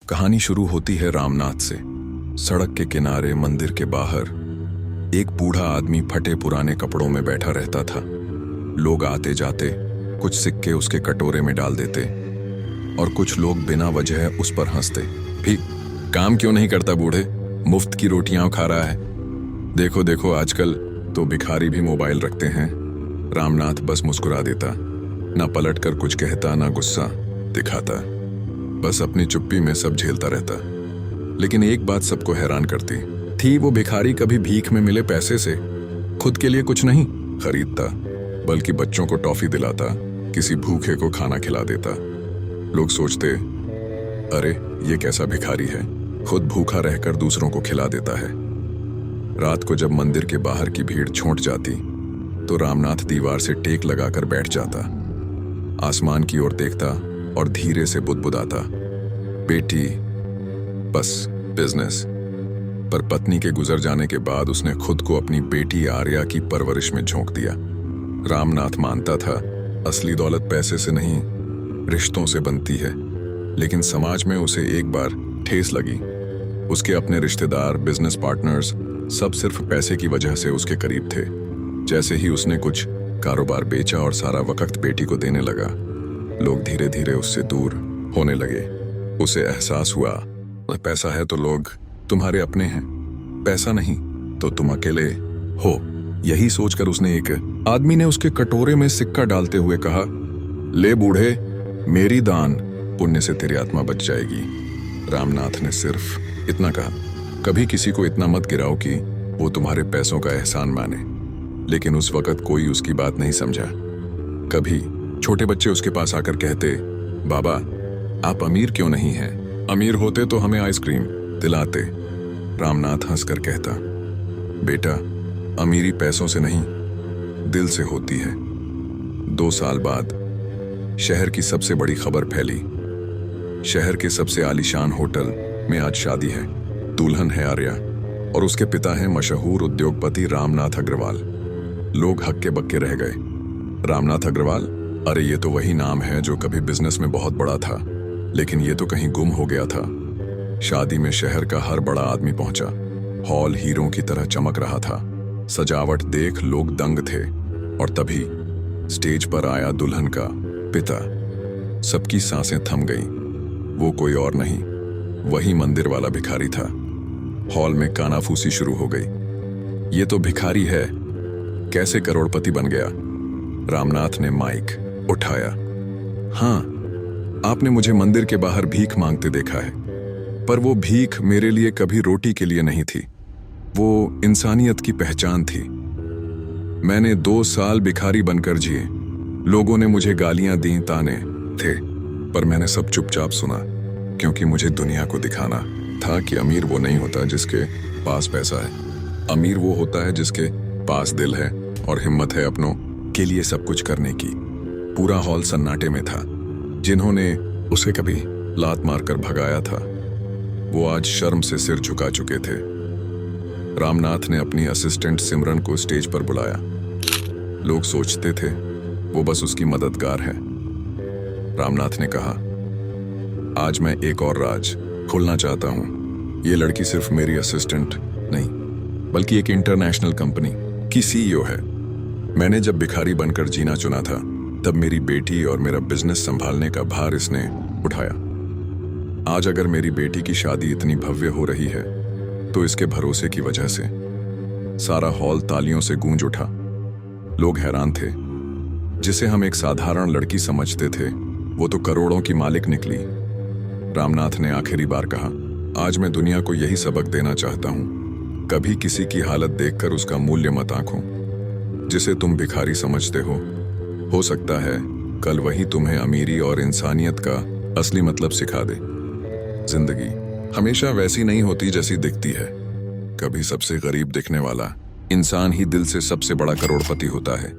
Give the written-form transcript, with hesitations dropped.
कहानी शुरू होती है रामनाथ से। सड़क के किनारे मंदिर के बाहर एक बूढ़ा आदमी फटे पुराने कपड़ों में बैठा रहता था। लोग आते जाते कुछ सिक्के उसके कटोरे में डाल देते और कुछ लोग बिना वजह उस पर हंसते भी। काम क्यों नहीं करता बूढ़े, मुफ्त की रोटियां खा रहा है। देखो देखो आजकल तो भिखारी भी मोबाइल रखते हैं। रामनाथ बस मुस्कुरा देता, ना पलट कर कुछ कहता ना गुस्सा दिखाता, बस अपनी चुप्पी में सब झेलता रहता। लेकिन एक बात सबको हैरान करती थी, वो भिखारी कभी भीख में मिले पैसे से खुद के लिए कुछ नहीं खरीदता, बल्कि बच्चों को टॉफी दिलाता, किसी भूखे को खाना खिला देता। लोग सोचते, अरे ये कैसा भिखारी है, खुद भूखा रहकर दूसरों को खिला देता है। रात को जब मंदिर के बाहर की भीड़ छूट जाती तो रामनाथ दीवार से टेक लगाकर बैठ जाता, आसमान की ओर देखता और धीरे से बुदबुदाता, बेटी बस बिजनेस। पर पत्नी के गुजर जाने के बाद उसने खुद को अपनी बेटी आर्या की परवरिश में झोंक दिया। रामनाथ मानता था असली दौलत पैसे से नहीं रिश्तों से बनती है, लेकिन समाज में उसे एक बार ठेस लगी। उसके अपने रिश्तेदार, बिजनेस पार्टनर्स सब सिर्फ पैसे की वजह से उसके करीब थे। जैसे ही उसने कुछ कारोबार बेचा और सारा वक्त बेटी को देने लगा, लोग धीरे धीरे उससे दूर होने लगे। उसे एहसास हुआ, पैसा है तो लोग तुम्हारे अपने हैं, पैसा नहीं तो तुम अकेले हो। यही सोचकर उसने एक आदमी ने उसके कटोरे में सिक्का डालते हुए कहा, ले बूढ़े, मेरी दान पुण्य से तेरी आत्मा बच जाएगी। रामनाथ ने सिर्फ इतना कहा, कभी किसी को इतना मत गिराओ कि वो तुम्हारे पैसों का एहसान माने। लेकिन उस वक्त कोई उसकी बात नहीं समझा। कभी छोटे बच्चे उसके पास आकर कहते, बाबा आप अमीर क्यों नहीं हैं? अमीर होते तो हमें आइसक्रीम दिलाते। रामनाथ हंसकर कहता, बेटा अमीरी पैसों से नहीं दिल से होती है। 2 साल बाद शहर की सबसे बड़ी खबर फैली। शहर के सबसे आलीशान होटल में आज शादी है। दुल्हन है आर्या और उसके पिता हैं मशहूर उद्योगपति रामनाथ अग्रवाल। लोग हक्के बक्के रह गए। रामनाथ अग्रवाल, अरे ये तो वही नाम है जो कभी बिजनेस में बहुत बड़ा था, लेकिन ये तो कहीं गुम हो गया था। शादी में शहर का हर बड़ा आदमी पहुंचा। हॉल हीरों की तरह चमक रहा था। सजावट देख लोग दंग थे। और तभी स्टेज पर आया दुल्हन का पिता। सबकी सांसें थम गईं। वो कोई और नहीं, वही मंदिर वाला भिखारी था। हॉल में कानाफूसी शुरू हो गई। ये तो भिखारी है, कैसे करोड़पति बन गया? रामनाथ ने माइक उठाया। हाँ, आपने मुझे मंदिर के बाहर भीख मांगते देखा है, पर वो भीख मेरे लिए कभी रोटी के लिए नहीं थी, वो इंसानियत की पहचान थी। मैंने 2 साल भिखारी बनकर जिए। लोगों ने मुझे गालियां दी, ताने थे, पर मैंने सब चुपचाप सुना, क्योंकि मुझे दुनिया को दिखाना था कि अमीर वो नहीं होता जिसके पास पैसा है। अमीर वो होता है जिसके पास दिल है और हिम्मत है अपनों के लिए सब कुछ करने की। पूरा हॉल सन्नाटे में था। जिन्होंने उसे कभी लात मारकर भगाया था, वो आज शर्म से सिर झुका चुके थे। रामनाथ ने अपनी असिस्टेंट सिमरन को स्टेज पर बुलाया। लोग सोचते थे वो बस उसकी मददगार है। रामनाथ ने कहा, आज मैं एक और राज खोलना चाहता हूं। ये लड़की सिर्फ मेरी असिस्टेंट नहीं, बल्कि एक इंटरनेशनल कंपनी की सीईओ है। मैंने जब भिखारी बनकर जीना चुना था, तब मेरी बेटी और मेरा बिजनेस संभालने का भार इसने उठाया। आज अगर मेरी बेटी की शादी इतनी भव्य हो रही है, तो इसके भरोसे की वजह से। सारा हॉल तालियों से गूंज उठा। लोग हैरान थे। जिसे हम एक साधारण लड़की समझते थे, वो तो करोड़ों की मालिक निकली। रामनाथ ने आखिरी बार कहा, आज मैं दुनिया को यही सबक देना चाहता हूं, कभी किसी की हालत देखकर उसका मूल्य मत आंको। जिसे तुम भिखारी समझते हो सकता है कल वही तुम्हें अमीरी और इंसानियत का असली मतलब सिखा दे। जिंदगी हमेशा वैसी नहीं होती जैसी दिखती है। कभी सबसे गरीब दिखने वाला इंसान ही दिल से सबसे बड़ा करोड़पति होता है।